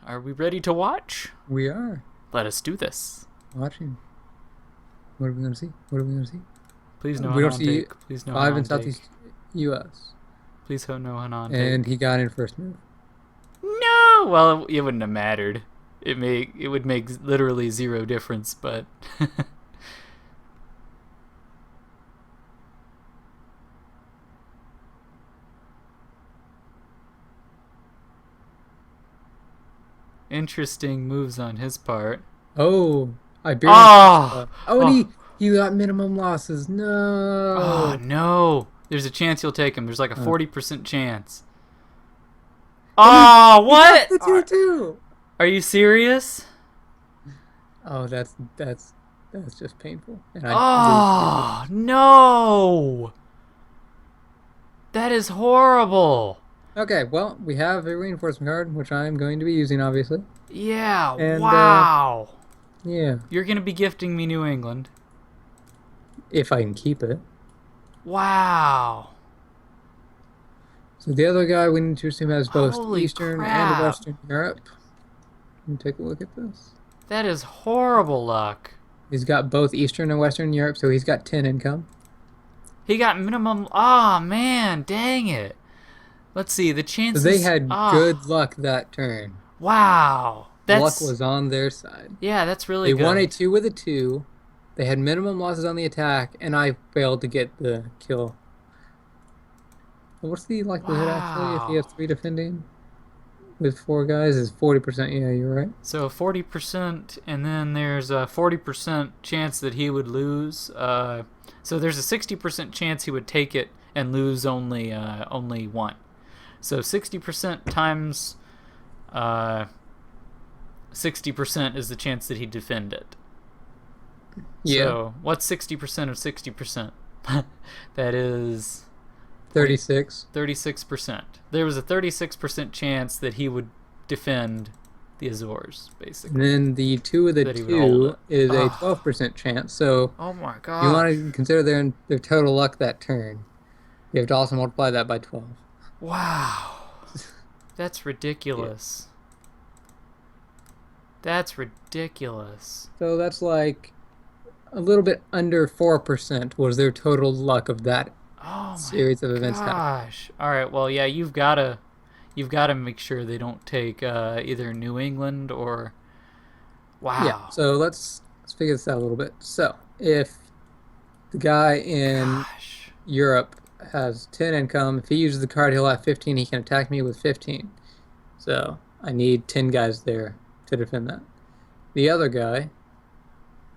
Are we ready to watch? We are Let us do this. watching. What are we going to see? What are we going to see? Please no We don't Hanan see take. Please no 5 Hanan in take. Southeast U.S. Please no Hanan take. And he got in first move. No! Well, it wouldn't have mattered. It would make literally zero difference, but... Interesting moves on his part. Oh, I barely. Oh! And he got minimum losses. No. Oh, no. There's a chance he'll take him. There's like a 40% chance. Oh, what? The 2-2. Are you serious? Oh, that's just painful. And Oh, no. That is horrible. Okay, well, we have a reinforcement card, which I'm going to be using, obviously. Yeah, And, wow. Yeah. You're going to be gifting me New England. If I can keep it. Wow. So the other guy we need to assume has both Holy Eastern crap. and Western Europe. Let me take a look at this. That is horrible luck. He's got both Eastern and Western Europe, so he's got 10 income. He got minimum... Oh, man, dang it. Let's see, the chances... So they had good luck that turn. Wow. Luck was on their side. Yeah, that's really good. They won a 2 with a 2. They had minimum losses on the attack, and I failed to get the kill. What's the likelihood, actually, if you have 3 defending? With 4 guys is 40%. Yeah, you're right. So 40%, and then there's a 40% chance that he would lose. So there's a 60% chance he would take it and lose only 1. So 60% times 60% is the chance that he'd defend it. Yeah. So what's 60% of 60%? That is 36. 36%. There was a 36% chance that he would defend the Azores, basically. And then the 2 with a 2 is a 12% chance. So oh my god. you want to consider their total luck that turn. You have to also multiply that by 12. Wow. That's ridiculous. That's ridiculous. So that's like a little bit under 4% was their total luck of that series of events happening. Gosh. All right. Well, yeah, you've got to make sure they don't take either New England or... Wow. Yeah. So let's figure this out a little bit. So if the guy in Europe has 10 income, if he uses the card, he'll have 15. He can attack me with 15. So I need 10 guys there to defend that. The other guy,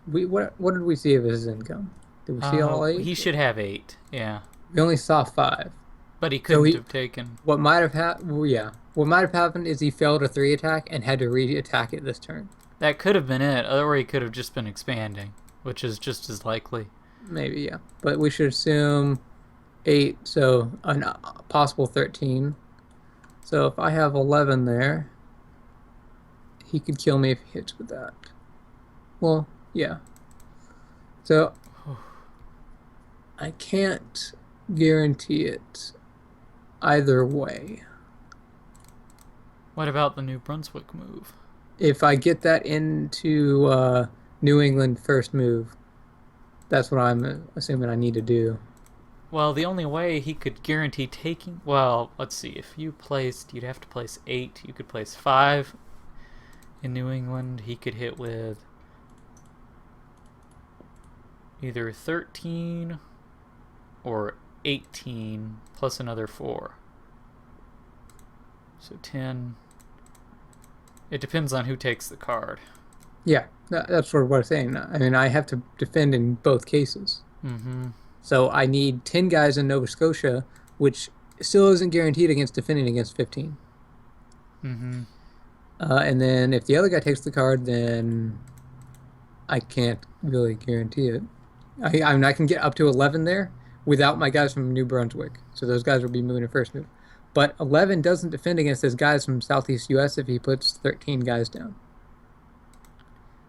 what did we see of his income? Did we see all 8? He should have 8. Yeah. We only saw 5. But he couldn't have taken. What might have happened? Well, yeah. What might have happened is he failed a 3 attack and had to re-attack it this turn. That could have been it, or he could have just been expanding, which is just as likely. Maybe, yeah. But we should assume 8, so a possible 13. So if I have 11 there, he could kill me if he hits with that. Well, yeah. So I can't guarantee it either way. What about the New Brunswick move? If I get that into New England first move, that's what I'm assuming I need to do. Well, the only way he could guarantee taking... Well, let's see. If you placed... You'd have to place 8. You could place 5 in New England. He could hit with either 13 or 18 plus another 4. So 10. It depends on who takes the card. Yeah, that's sort of what I'm saying. I mean, I have to defend in both cases. Mm-hmm. So I need 10 guys in Nova Scotia, which still isn't guaranteed against defending against 15. Mm-hmm. And then if the other guy takes the card, then I can't really guarantee it. I mean, I can get up to 11 there without my guys from New Brunswick. So those guys will be moving to first move. But 11 doesn't defend against his guys from Southeast U.S. if he puts 13 guys down.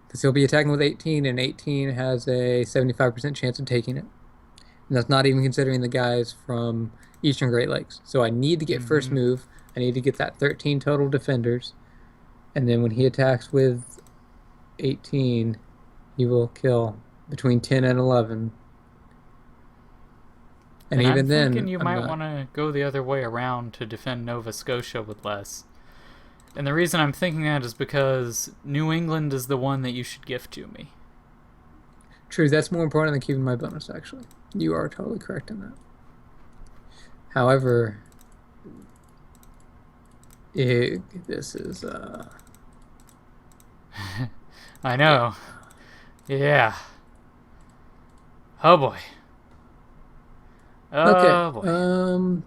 Because he'll be attacking with 18, and 18 has a 75% chance of taking it. And that's not even considering the guys from Eastern Great Lakes. So I need to get first move. I need to get that 13 total defenders. And then when he attacks with 18, he will kill between 10 and 11. And Then I'm even thinking then, you I'm might not. want to go the other way around to defend Nova Scotia with less. And the reason I'm thinking that is because New England is the one that you should gift to me. True, that's more important than keeping my bonus, actually. You are totally correct in that. However, this is, I yeah. know. Yeah. Oh boy. Okay. Oh boy.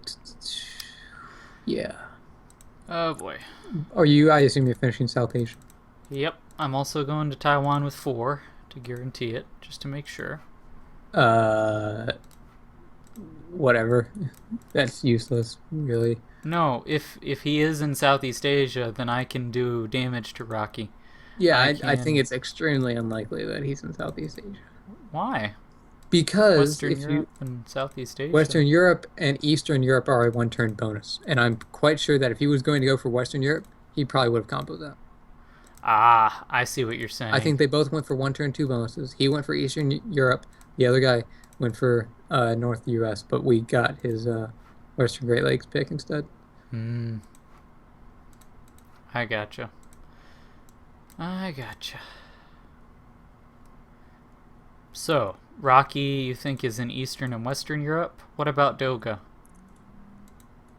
Yeah. Oh boy. Are you, I assume you're finishing South Asia. Yep. I'm also going to Taiwan with 4 to guarantee it, just to make sure. Uh, Whatever. That's useless, really. No, if he is in Southeast Asia, then I can do damage to Rocky. Yeah, I I think can. it's extremely unlikely that he's in Southeast Asia. Why? Because Western if you Europe and Southeast Asia. Western Europe and Eastern Europe are a one-turn bonus, and I'm quite sure that if he was going to go for Western Europe, he probably would have comboed that. Ah, I see what you're I saying. think they both went for one turn two bonuses. He went for Eastern Europe. The other guy went for North US, but we got his Western Great Lakes pick instead. Hmm. I gotcha. I gotcha. So, Rocky, you think is in Eastern and Western Europe? What about Doga?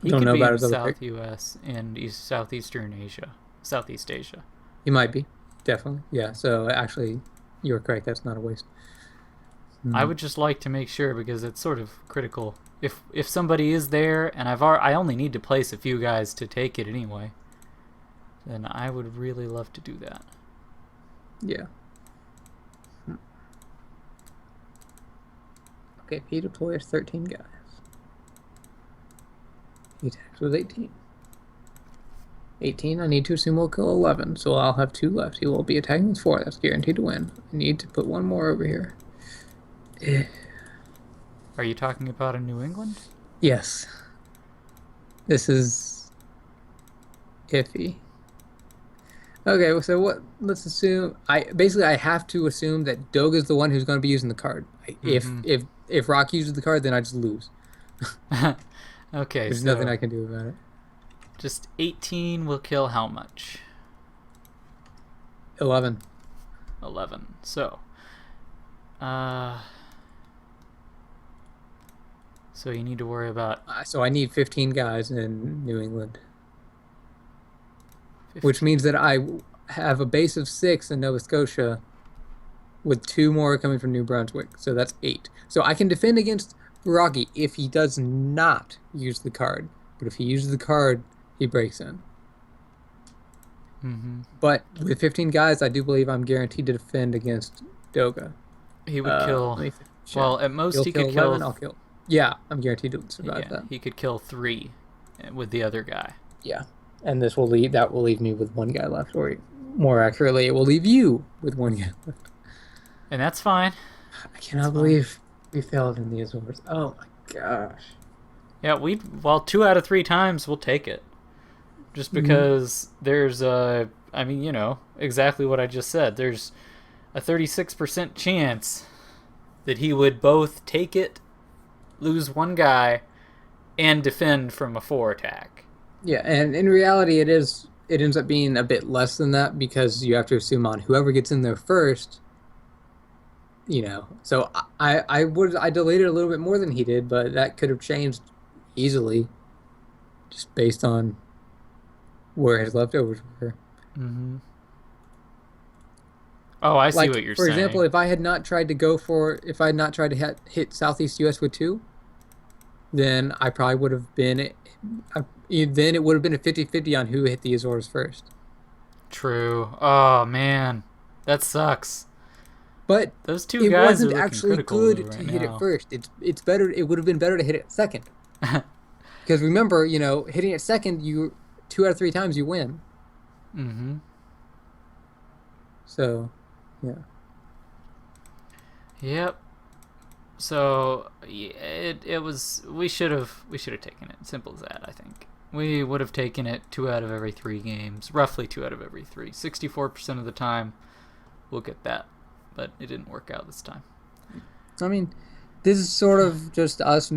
He Don't could know be about in his other pick. South U.S. and Southeastern Asia, Southeast Asia. He might be, definitely. Yeah. So actually, you're correct. That's not a waste. I Hmm. would just like to make sure because it's sort of critical. If somebody is there and I only need to place a few guys to take it anyway, then I would really love to do that. Yeah. Okay. He deploys 13 guys. He attacks with 18. 18, I need to assume will kill 11, so I'll have 2 left. He will be attacking with 4. That's guaranteed to win. I need to put one more over here. Are you talking about in New England? Yes. This is iffy. Okay, so what? Let's assume I have to assume that Doga is the one who's going to be using the card. If Mm-hmm. if Rock uses the card, then I just lose. Okay, There's nothing so I can do about it. just 18 will kill how much? 11. 11. So, uh, so you need to worry about So I need 15 guys in New England, which 15. means that I have a base of 6 in Nova Scotia, with 2 more coming from New Brunswick. So that's 8. So I can defend against Rocky if he does not use the card. But if he uses the card, he breaks in. Mm-hmm. But with 15 guys, I do believe I'm guaranteed to defend against Doga. He would kill. Let me check. Well, at most He'll he kill could kill. 11, I'll kill. Yeah, I'm guaranteed to survive Yeah, that. he could kill 3 with the other guy. Yeah. And that will leave me with 1 guy left, or more accurately, it will leave you with 1 guy left. And that's fine. I That's cannot fine. believe we failed in the Azores. Oh my gosh. Yeah, well, 2 out of 3 times we'll take it. Just Mm, because there's I mean, exactly what I just said. There's a 36% chance that he would both take it, lose 1 guy, and defend from a 4 attack. yeah, and in reality, it ends up being a bit less than that because you have to assume on whoever gets in there first, So I delayed it a little bit more than he did, but that could have changed easily just based on where his leftovers were. Mm-hmm. Oh, I see Like, what you're for example, saying. if I had not tried to hit Southeast US with 2, then I probably would have been, then it would have been a 50-50 on who hit the Azores first. True. Oh, man. That sucks. But Those 2 it guys are wasn't looking actually critical, though, good to right hit it now. first. It's better. It would have been better to hit it second. Because remember, hitting it second, you 2 out of 3 times you win. Mm-hmm. So, yeah. Yep. So it was we should have taken it. Simple as that, I think. We would have taken it 2 out of every 3 games. Roughly 2 out of every 3. 64% of the time, we'll get that. But it didn't work out this time. I mean, this is sort of just us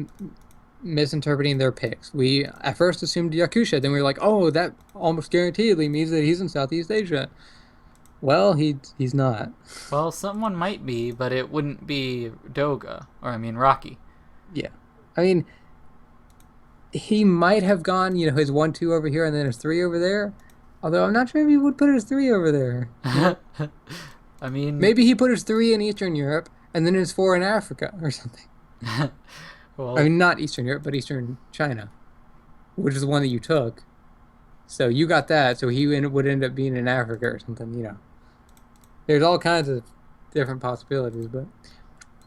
misinterpreting their picks. We at first assumed Yakusha, then we were like, oh, that almost guaranteedly means that he's in Southeast Asia. Well, he's not. Well, someone might be, but it wouldn't be Doga. Or, I mean, Rocky. Yeah. I mean, he might have gone, his 1-2 over here and then his 3 over there. Although I'm not sure if he would put his 3 over there. I mean... Maybe he put his 3 in Eastern Europe and then his 4 in Africa or something. Well, I mean, not Eastern Europe, but Eastern China, which is the one that you took. So you got that, so he would end up being in Africa or something, There's all kinds of different possibilities, but...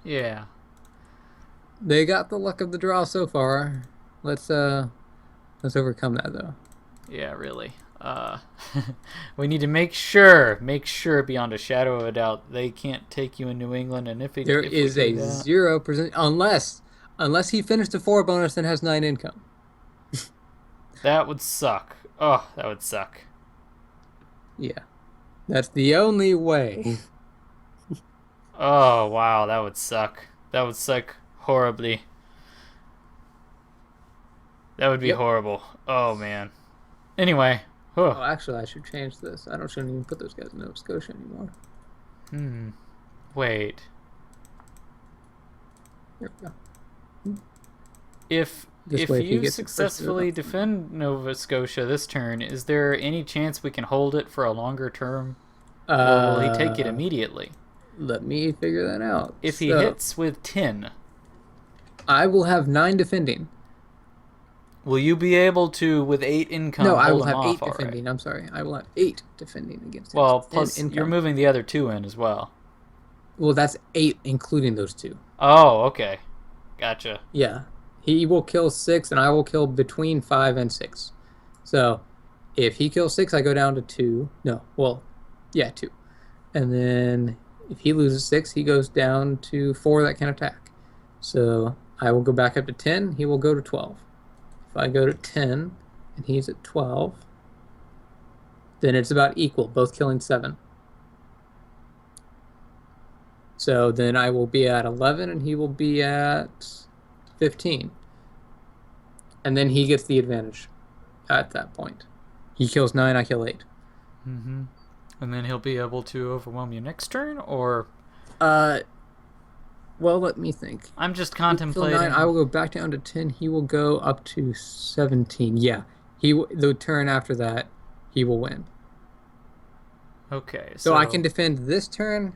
Yeah. They got the luck of the draw so far. Let's overcome that, though. Yeah, really. We need to make sure beyond a shadow of a doubt they can't take you in New England, and if there is a 0% unless he finished the 4 bonus and has 9 income. That would suck. Oh, that would suck. Yeah, that's the only way. Oh wow, that would suck. That would suck horribly. That would be horrible. Oh man. Anyway. Oh, actually, I should change this. I shouldn't even put those guys in Nova Scotia anymore. Wait. There we go. If you successfully defend Nova Scotia this turn, is there any chance we can hold it for a longer term? Or will he take it immediately? Let me figure that out. If he hits with 10... I will have 9 defending. Will you be able to, with 8 income, No, I will hold him have 8 off, defending. right? I'm sorry. I will have 8 defending against him. Well, plus you're moving the other 2 in as well. Well, that's 8 including those 2. Oh, okay. Gotcha. Yeah. He will kill 6, and I will kill between 5 and 6. So, if he kills 6, I go down to 2. No, well, yeah, 2. And then, if he loses 6, he goes down to 4 that can attack. So, I will go back up to 10, he will go to 12. If I go to 10, and he's at 12, then it's about equal, both killing 7. So, then I will be at 11, and he will be at 15. And then he gets the advantage at that point. He kills 9, I kill 8. Mm-hmm. And then he'll be able to overwhelm you next turn, or... Well, let me think. I'm just contemplating... 9, I will go back down to 10. He will go up to 17. Yeah. The turn after that, he will win. Okay, so I can defend this turn,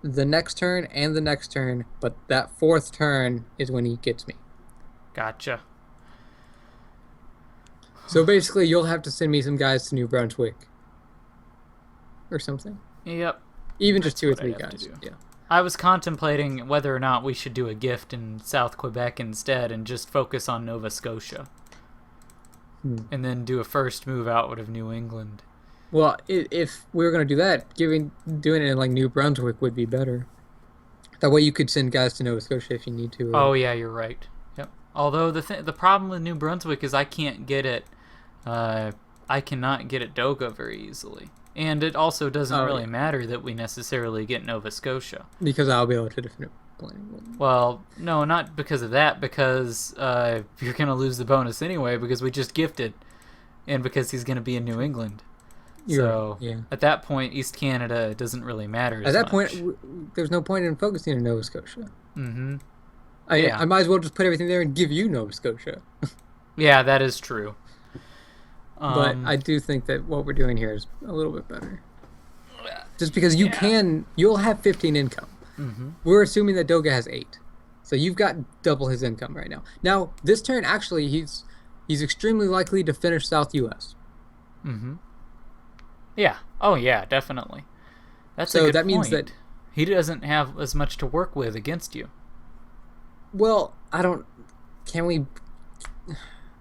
the next turn, and the next turn, but that 4th turn is when he gets me. Gotcha. So basically, you'll have to send me some guys to New Brunswick. Or something. Yep. Even just 2 or 3 guys. Yeah. I was contemplating whether or not we should do a gift in South Quebec instead and just focus on Nova Scotia. And then do a first move outward of New England. Well, if we were going to do that, doing it in like New Brunswick would be better. That way you could send guys to Nova Scotia if you need to. Oh yeah, you're right. Yep. Although the problem with New Brunswick is I can't get it. I cannot get it Doga very easily. And it also doesn't really matter that we necessarily get Nova Scotia. Because I'll be able to defend it plenty. Well, no, not because of that, because you're going to lose the bonus anyway, because we just gifted, and because he's going to be in New England. At that point, East Canada doesn't really matter as much. At that point, there's no point in focusing on Nova Scotia. Mm-hmm. I might as well just put everything there and give you Nova Scotia. Yeah, that is true. But I do think that what we're doing here is a little bit better. Just because you'll have 15 income. Mm-hmm. We're assuming that Doga has 8. So you've got double his income right now. Now, this turn, actually, he's extremely likely to finish South U.S. Mm-hmm. Yeah. Oh, yeah, definitely. That's a good point. Means that he doesn't have as much to work with against you. Well, can we...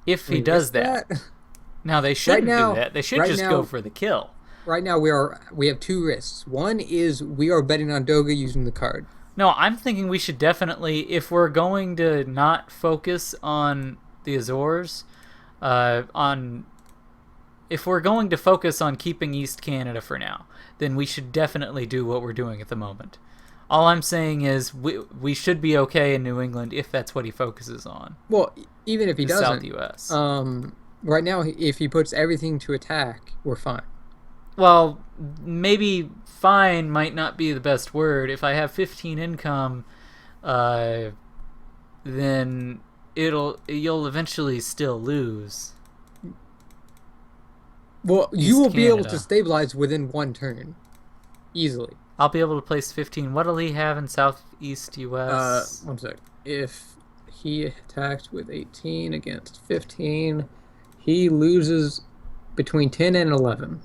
If he does that... Now, they shouldn't do that. They should just go for the kill. Right now, we have 2 risks. One is we are betting on Doga using the card. No, I'm thinking we should definitely, if we're going to not focus on the Azores, on if we're going to focus on keeping East Canada for now, then we should definitely do what we're doing at the moment. All I'm saying is we should be okay in New England if that's what he focuses on. Well, even if he doesn't, South U.S. Right now, if he puts everything to attack, we're fine. Well, maybe fine might not be the best word. If I have 15 income, then you'll eventually still lose. Well, you will be able to stabilize within one turn, easily. I'll be able to place 15. What'll he have in Southeast U.S.? 1 sec. If he attacks with 18 against 15, he loses between 10 and 11.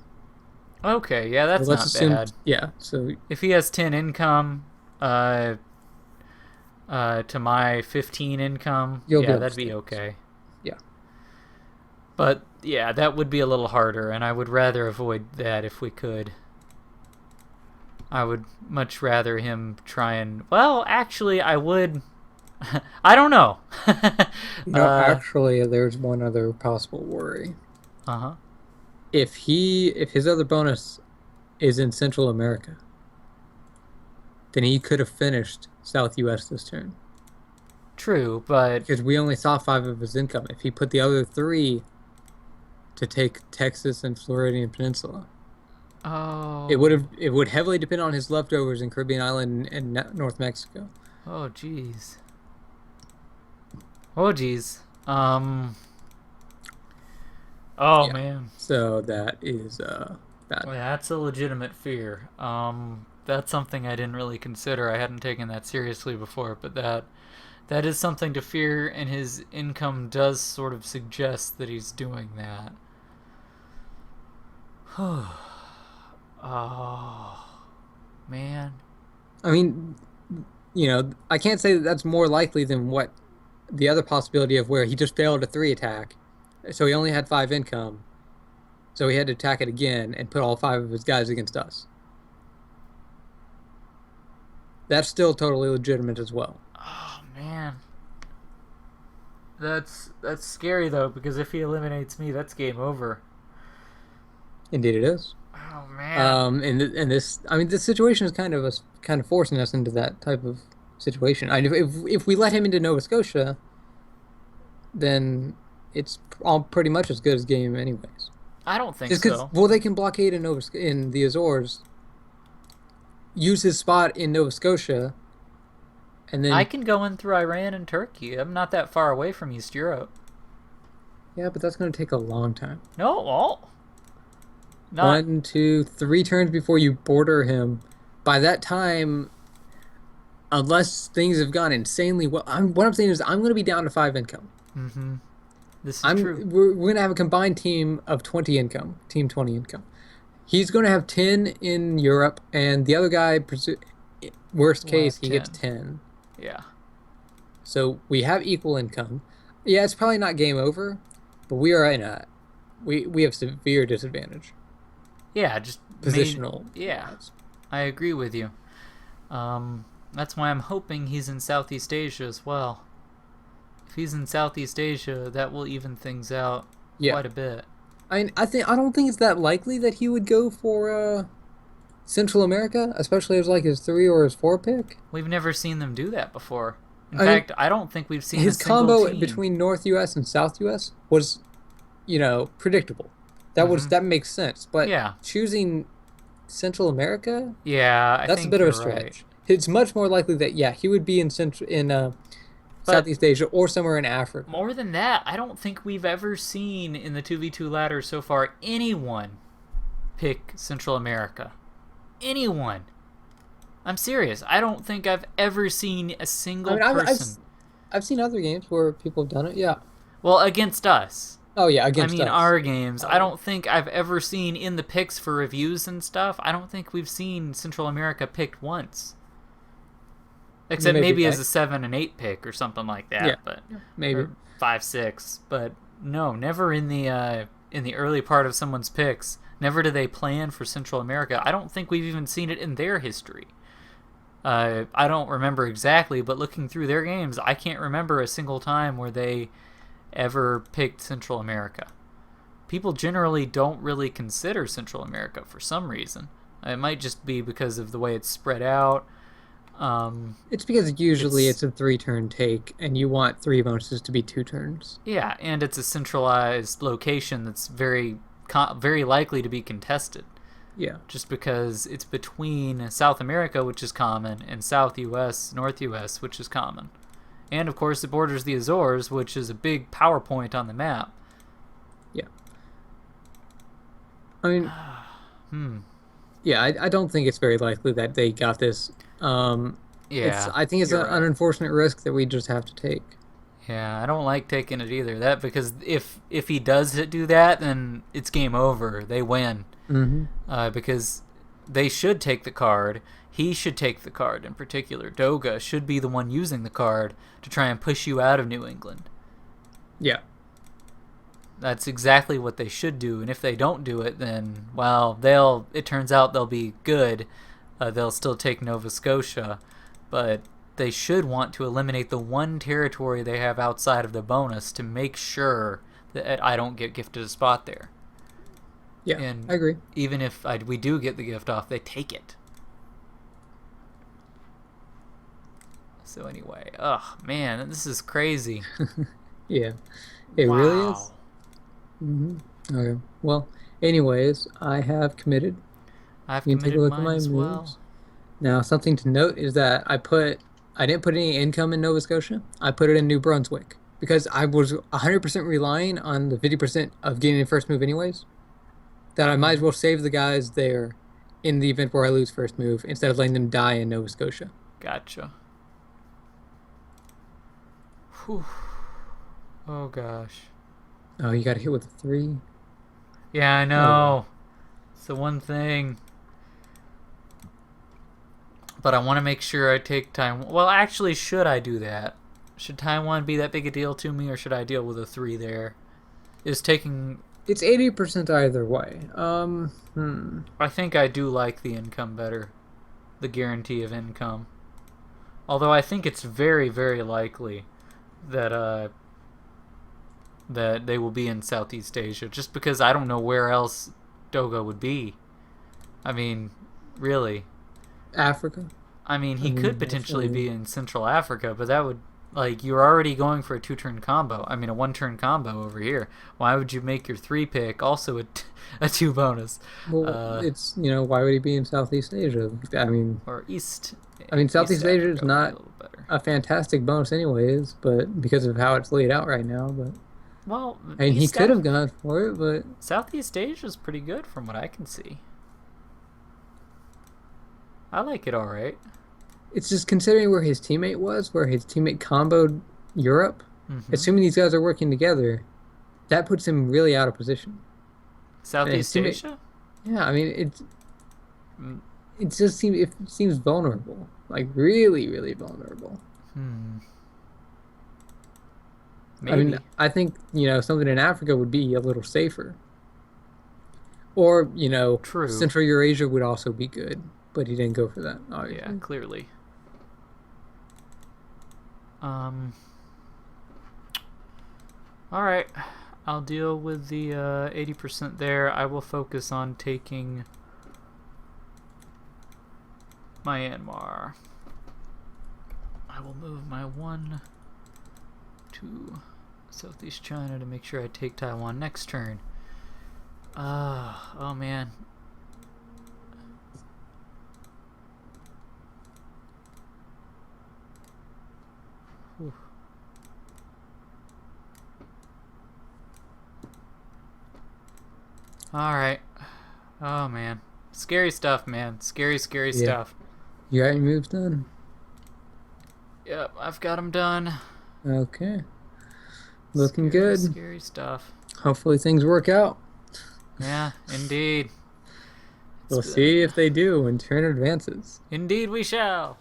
Okay, yeah, that's not bad. Yeah, so if he has 10 income, to my 15 income, that'd be okay. Yeah. But yeah, that would be a little harder, and I would rather avoid that if we could. I would much rather him try and... Well, actually, I would... I don't know. Actually, there's one other possible worry. Uh-huh. If his other bonus is in Central America, then he could have finished South U.S. this turn. True, but... Because we only saw 5 of his income. If he put the other 3 to take Texas and Floridian Peninsula... Oh. It would heavily depend on his leftovers in Caribbean Island and North Mexico. Oh, jeez. Oh, jeez. Oh, yeah. Man. So that is bad. Well, that's a legitimate fear. That's something I didn't really consider. I hadn't taken that seriously before, but that is something to fear, and his income does sort of suggest that he's doing that. Oh, man. I mean, I can't say that that's more likely than what the other possibility of where he just failed a 3 attack, so he only had 5 income, so he had to attack it again and put all 5 of his guys against us. That's still totally legitimate as well. Oh, man. That's scary, though, because if he eliminates me, that's game over. Indeed it is. Oh, man. And this situation is kind of forcing us into that type of situation. If we let him into Nova Scotia, then it's all pretty much as good as game anyways. I don't think so. Well, they can blockade in the Azores, use his spot in Nova Scotia, and then... I can go in through Iran and Turkey. I'm not that far away from East Europe. Yeah, but that's going to take a long time. No, well... 1, 2, 3 turns before you border him. By that time, unless things have gone insanely well, what I'm saying is I'm going to be down to 5 income. Mm-hmm. This is true. We're going to have a combined team of 20 income. Team 20 income. He's going to have 10 in Europe, and the other guy, worst case, he gets 10. Yeah. So we have equal income. Yeah, it's probably not game over, but we are in we have severe disadvantage. Yeah, just positional. Yeah, I agree with you. That's why I'm hoping he's in Southeast Asia as well. If he's in Southeast Asia, that will even things out quite a bit. I don't think it's that likely that he would go for Central America, especially as like his 3 or his 4 pick. We've never seen them do that before. In fact, I don't think we've seen his a single combo team. Between North U.S. and South U.S. was, predictable. That makes sense. But choosing Central America, that's a bit of a stretch. Right. It's much more likely that he would be in Southeast Asia or somewhere in Africa. More than that, I don't think we've ever seen in the 2v2 ladder so far anyone pick Central America. Anyone. I'm serious. I don't think I've ever seen a single person. I've seen other games where people have done it, yeah. Well, against us. Oh, yeah, against us. Our games. I don't think I've ever seen in the picks for reviews and stuff, I don't think we've seen Central America picked once. Except maybe as a 7 and 8 pick or something like that. Yeah, but maybe. Or 5, 6. But no, never in the early part of someone's picks. Never do they plan for Central America. I don't think we've even seen it in their history. I don't remember exactly, but looking through their games, I can't remember a single time where they ever picked Central America. People generally don't really consider Central America for some reason. It might just be because of the way it's spread out. It's because usually it's a 3-turn take, and you want 3 bonuses to be 2 turns. Yeah, and it's a centralized location that's very likely to be contested. Yeah. Just because it's between South America, which is common, and South U.S., North U.S., which is common. And, of course, it borders the Azores, which is a big power point on the map. Yeah. I mean... Yeah, I don't think it's very likely that they got this. I think it's an unfortunate risk that we just have to take. Yeah, I don't like taking it either. Because if he does do that, then it's game over. They win. Because they should take the card. He should take the card in particular. Doga should be the one using the card to try and push you out of New England. Yeah. That's exactly what they should do, and if they don't do it, then, well, it turns out they'll be good. They'll still take Nova Scotia, but they should want to eliminate the one territory they have outside of the bonus to make sure that I don't get gifted a spot there. Yeah, and I agree. Even if we do get the gift off, they take it. So anyway, man, this is crazy. Yeah, it really is. Okay. Well, anyways, I have committed. I've committed mine as well. Now, something to note is that I didn't put any income in Nova Scotia. I put it in New Brunswick because I was 100% relying on the 50% of getting the first move anyways. That I might as well save the guys there in the event where I lose first move instead of letting them die in Nova Scotia. Gotcha. Whew. Oh, gosh. Oh, you got to hit with a 3? Yeah, I know. It's the one thing. But I want to make sure I take Taiwan. Well, actually, should I do that? Should Taiwan be that big a deal to me, or should I deal with a 3 there? Is taking... It's 80% either way. I think I do like the income better. The guarantee of income. Although I think it's very, very likely that they will be in Southeast Asia, just because I don't know where else Doga would be. I mean, really. Africa? I mean, he could potentially be in Central Africa, but that would, like, you're already going for a 2-turn combo. I mean, a 1-turn combo over here. Why would you make your 3 pick also a 2 bonus? Well, it's, why would he be in Southeast Asia? I mean... Or East... I mean, Southeast Asia is not a fantastic bonus anyways, but because of how it's laid out right now, but... Well, I mean, he could have gone for it, but... Southeast Asia is pretty good from what I can see. I like it all right. It's just considering where his teammate was, where his teammate comboed Europe, assuming these guys are working together, that puts him really out of position. Southeast Asia? Yeah, I mean, it just seems vulnerable. Like, really, really vulnerable. Maybe. I mean, I think, something in Africa would be a little safer. Or, True. Central Eurasia would also be good, but he didn't go for that, obviously. Yeah, clearly. Alright, I'll deal with the 80% there. I will focus on taking Myanmar. I will move my 1 to Southeast China to make sure I take Taiwan next turn. Oh man. Whew. Alright. Oh man. Scary stuff, man. Scary stuff. You got your moves done? Yep, I've got them done. Okay. Looking good. Scary stuff. Hopefully things work out. Yeah, indeed. We'll see if they do when turn advances. Indeed we shall.